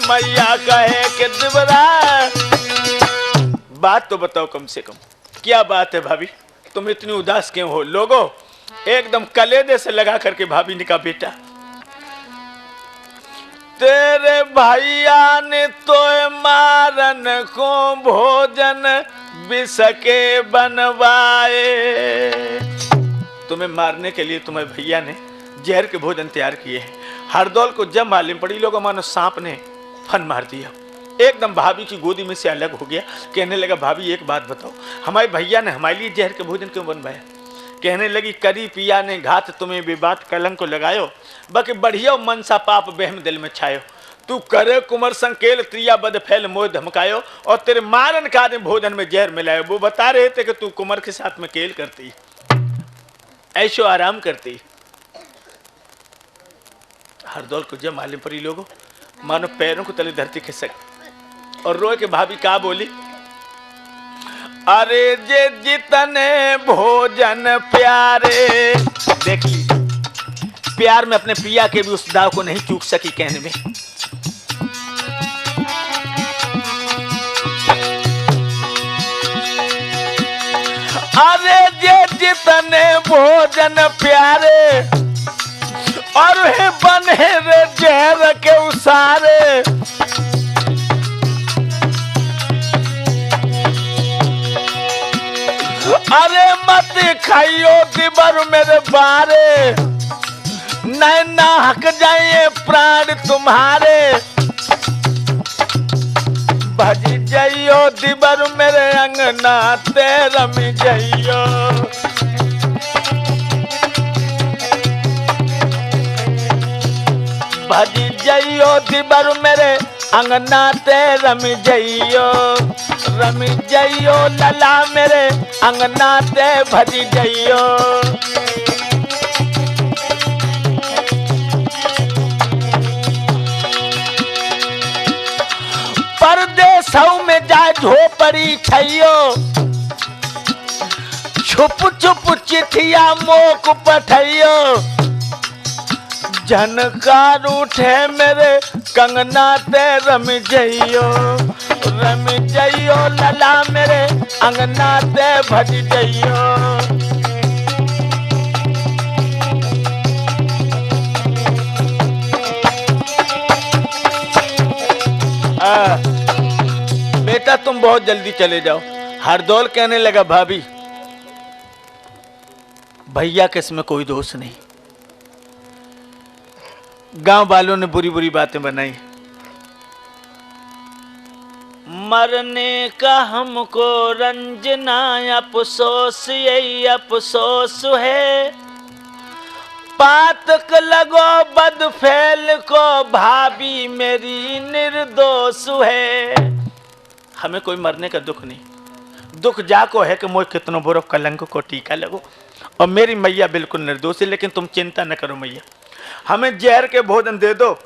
मैया कहे कि दिबरा, बात तो बताओ कम से कम, क्या बात है भाभी, तुम इतनी उदास क्यों हो? लोगों एकदम कलेदे से लगा करके भाभी ने कहा, बेटा तेरे भैया ने तो मारन को भोजन बिसके बनवाए। तुम्हें मारने के लिए तुम्हारे भैया ने जहर के भोजन तैयार किए हैं। हरदौल को जब मालूम पड़ी, लोगों मानो सांप ने फन मार दिया, एकदम भाभी की गोदी में से अलग हो गया। कहने लगा, भाभी एक बात बताओ, हमारे भैया ने हमारे लिए जहर के भोजन क्यों बनवाया? कहने लगी, करी पिया ने घात तुम्हें विवाद कलंक को लगायो, बाकी बढ़िया मनसा पाप बहम दिल में छायो। तू करे कुमर संकेल त्रिया बद फैल मोह धमकायो, और तेरे मारन का ने भोजन में जहर मिलायो। वो बता रहे थे कि तू कुमर के साथ में केल करती, ऐशो आराम करती। हरदौल को जब मालूम पड़ी, लोगों मानो पैरों को तले धरती खिसक और रोए के भाभी का बोली, अरे जे जितने भोजन प्यारे। देखिए प्यार में अपने पिया के भी उस दाव को नहीं चूक सकी कहने में। अरे जे जितने भोजन प्यारे और है बने रे जहर के उसारे। अरे मत खाइयो दिबर मेरे बारे, नैना हक जाए प्राण तुम्हारे। भज जाइयो दिबर मेरे अंगना ते रमी जाइयो। भज जाइयो दिबर मेरे अंगना ते रमी जाइयो। रमी जाइयो लला मेरे अंगना ते भजी जाइयो। परदेसों में जा झोपड़ी छैयो, छुप छुप चिट्ठिया मोक पठैयो। झनकार उठे मेरे कंगना ते रम जइयो। रम जइयो लला मेरे अंगना ते भज जइयो। बेटा तुम बहुत जल्दी चले जाओ। हरदौल कहने लगा, भाभी भैया के इसमें कोई दोष नहीं, गांव वालों ने बुरी बुरी बातें बनाई। मरने का हमको रंजना अफसोस, यही अफसोस है। पातक लगो बदफेल को, भाभी मेरी निर्दोष है। हमें कोई मरने का दुख नहीं, दुख जाको है कि मोह कितनो बुरो कलंक को टीका लगो। और मेरी मैया बिल्कुल निर्दोष है। लेकिन तुम चिंता न करो मैया, हमें जहर के भोजन दे दो।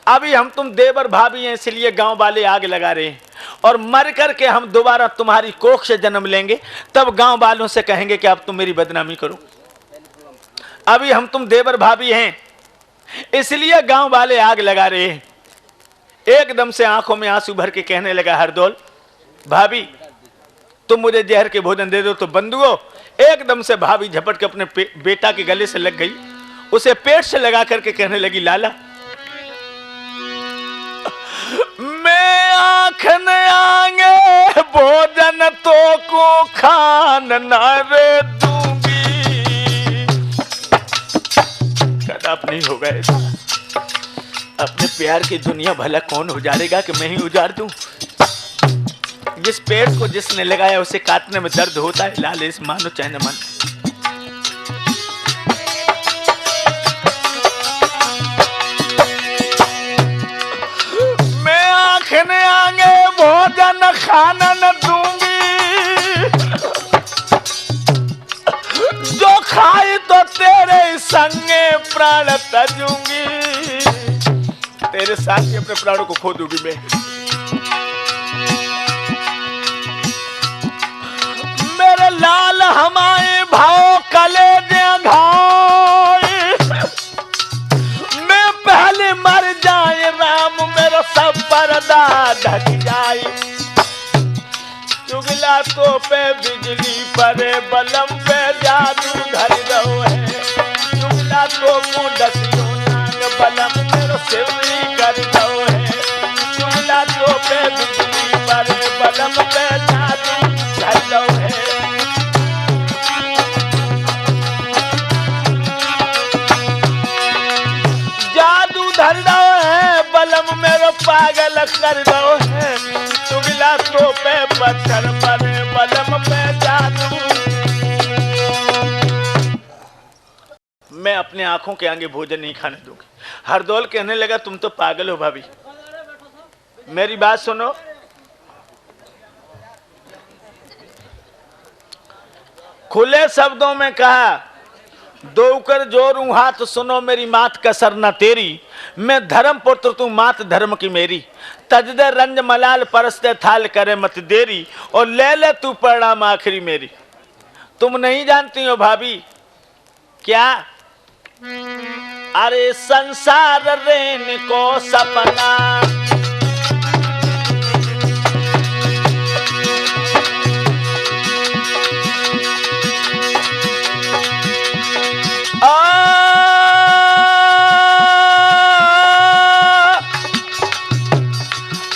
अभी हम तुम देवर भाभी हैं, इसलिए गांव वाले आग लगा रहे हैं। और मर करके हम दोबारा तुम्हारी कोख से जन्म लेंगे, तब गांव वालों से कहेंगे कि अब तुम मेरी बदनामी करो। अभी हम तुम देवर भाभी हैं, इसलिए गांव वाले आग लगा रहे हैं। एकदम से आंखों में आंसू भर के कहने लगा हरदौल, भाभी तुम मुझे जहर के भोजन दे दो तो बंधुओं। एकदम से भाभी झपट के अपने बेटा के गले से लग गई, उसे पेट से लगा करके कहने लगी, लाला मैं आँख न आंगे भोजन तो को खान न रे दूंगी। कदाप नहीं होगा ऐसा। अपने प्यार की दुनिया भला कौन उजाड़ेगा कि मैं ही उजाड़ दूं। जिस पेड़ को जिसने लगाया उसे काटने में दर्द होता है, लाल इस मानो चाहे न मान। मैं आँख न आंगे भोजन खाना न दूंगी, जो खाई तो तेरे संगे प्राण तजूंगी। तेरे साथ ही अपने प्राणों को खो दूंगी मैं। मेरे लाल हमारे भाव कले दे घाय, मैं पहले मर जाए राम मेरा सब पर पे बिजली परे बलम पे जादू धर दो है चुगला तो मुंडसियों नाग बलम मेरो सिवरी कर दो है चुगला तो पे बिजली परे बलम पे जादू धर दो है जादू धर दो है बलम मेरो पागल कर दो है चुगला तो पे पत्थर पर बलम पे जादू। मैं अपने आंखों के आगे भोजन नहीं खाने दूंगी। हरदौल कहने लगा तुम तो पागल हो भाभी, मेरी बात सुनो। खुले शब्दों में कहा दोकर जोरूं हाथ सुनो मेरी मात कसर न तेरी मैं धर्म पुत्र तू मात धर्म की मेरी तजदे रंज मलाल परसते थाल करे मत देरी और ले ले तू परिणाम आखिरी मेरी। तुम नहीं जानती हो भाभी क्या? अरे संसार रेन को सपना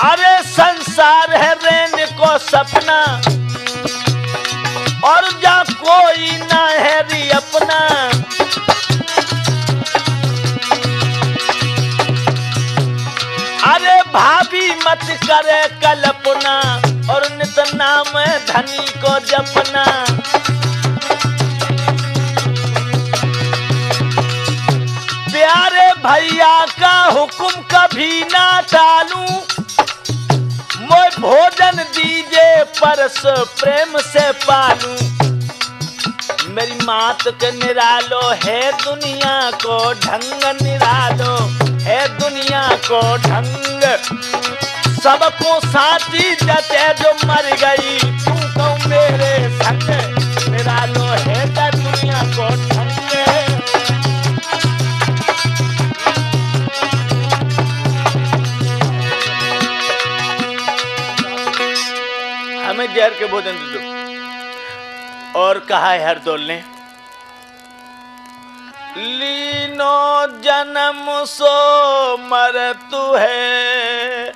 अरे संसार है रेन को सपना और जा कोई ना है री अपना। अरे भाभी मत करे कल्पना और नित नाम धनी को जपना। प्यारे भैया का हुक्म कभी ना टालूं मैं भोजन दीजिए परस प्रेम से पालूं। मेरी मात के निरालो है दुनिया को ढंग निरालो है दुनिया को ढंग सबको साथी जते जो मर गई तू तो मेरे संग निरालो है दुनिया को ढंग। हमें जहर के भोजन दे दो। और कहा है हरदौल ने लीनो जन्म सो मरतु है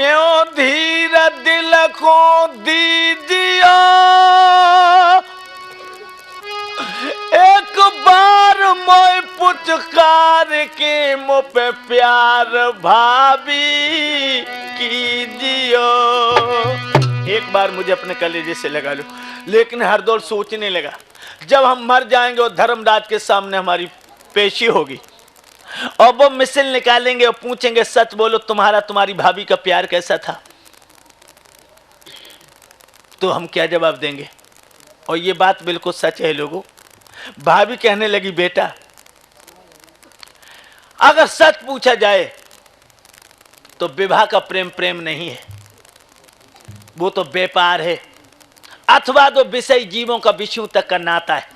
यो धीर दिल को दीजियो एक बार मोय पुचकार के मुँह पे प्यार भाभी कीजियो। एक बार मुझे अपने कलेजे से लगा लो। लेकिन हरदौल सोचने लगा जब हम मर जाएंगे और धर्मराज के सामने हमारी पेशी होगी और वो मिसल निकालेंगे और पूछेंगे सच बोलो तुम्हारी भाभी का प्यार कैसा था तो हम क्या जवाब देंगे? और ये बात बिल्कुल सच है लोगों। भाभी कहने लगी बेटा अगर सच पूछा जाए तो विवाह का प्रेम प्रेम नहीं है वो तो व्यापार है अथवा तो विषय जीवों का विषयों तक का नाता है।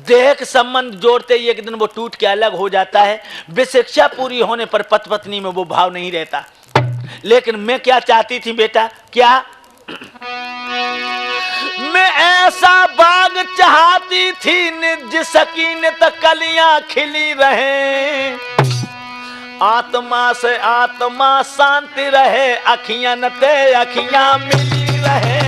देह के संबंध जोड़ते ही एक दिन वो टूट के अलग हो जाता है। विशिक्षा पूरी होने पर पति पत्नी में वो भाव नहीं रहता। लेकिन मैं क्या चाहती थी बेटा क्या मैं ऐसा बाग चाहती थी निज सकीन तक कलियां खिली रहे आत्मा से आत्मा शांति रहे अखियां न ते अखियां मिली रहे।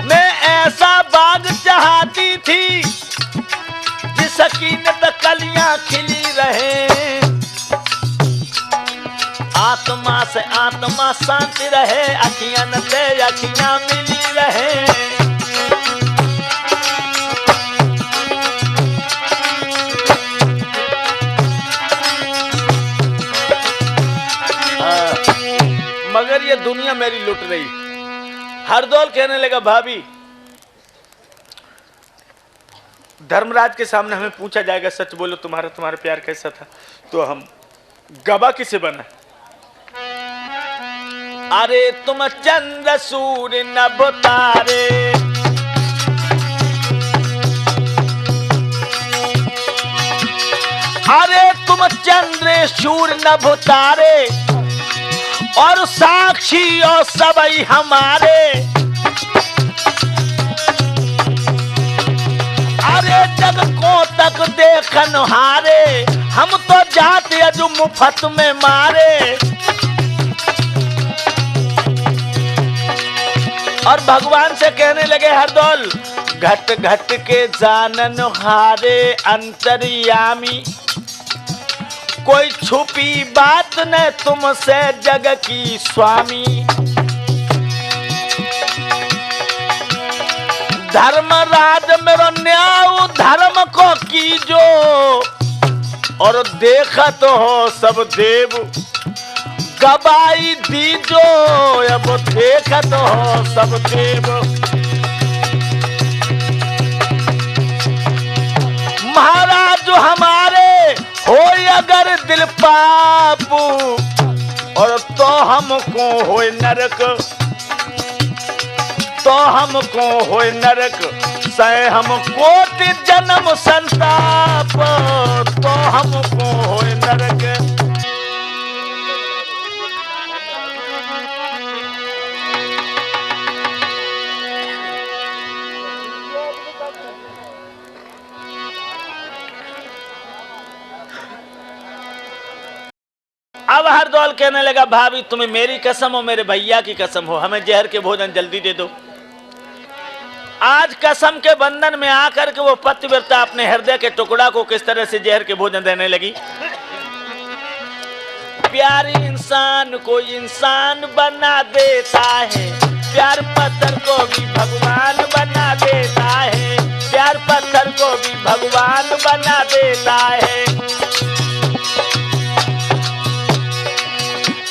मैं ऐसा बाग चाहती थी सकीनत कलियां खिली रहे आत्मा से आत्मा शांति रहे अखियां न ते अखियां मिली रहे। मगर ये दुनिया मेरी लुट रही। हरदौल कहने लगा भाभी धर्मराज के सामने हमें पूछा जाएगा सच बोलो तुम्हारा प्यार कैसा था तो हम गवाह किसे बना? अरे तुम चंद्र सूर्य नभ तारे अरे तुम चंद्रेश्वर नभ तारे और साक्षी और सबई हमारे। अरे जग को तक देखन हारे, हम तो जाते अजू मुफ्त में मारे। और भगवान से कहने लगे हरदौल, घट घट के जानन हारे अंतर्यामी, कोई छुपी बात न तुमसे जग की स्वामी। धर्मराज मेरो न्याय धर्म को कीजो, और देखत हो सब देव गवाही दीजो। अब देखत हो सब देव, महाराज जो हमारे हो अगर दिल पाप, और तो हमको हो नरक, तो हमको हो नरक। सह हम कोटि जन्म संताप, तो हमको हो नरक। अब हरदौल कहने लगा, भाभी तुम्हें मेरी कसम हो, मेरे भैया की कसम हो, हमें जहर के भोजन जल्दी दे दो। आज कसम के बंधन में आकर के वो पतिव्रता अपने हृदय के टुकड़ा को किस तरह से जहर के भोजन देने लगी। प्यारी इंसान को इंसान बना देता है, प्यार पत्थर को भी भगवान बना देता है, प्यार पत्थर को भी भगवान बना देता है।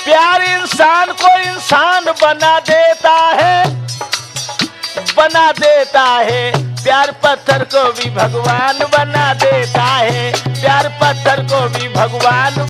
प्यार इंसान को इंसान बना देता है, बना देता है। प्यार पत्थर को भी भगवान बना देता है, प्यार पत्थर को भी भगवान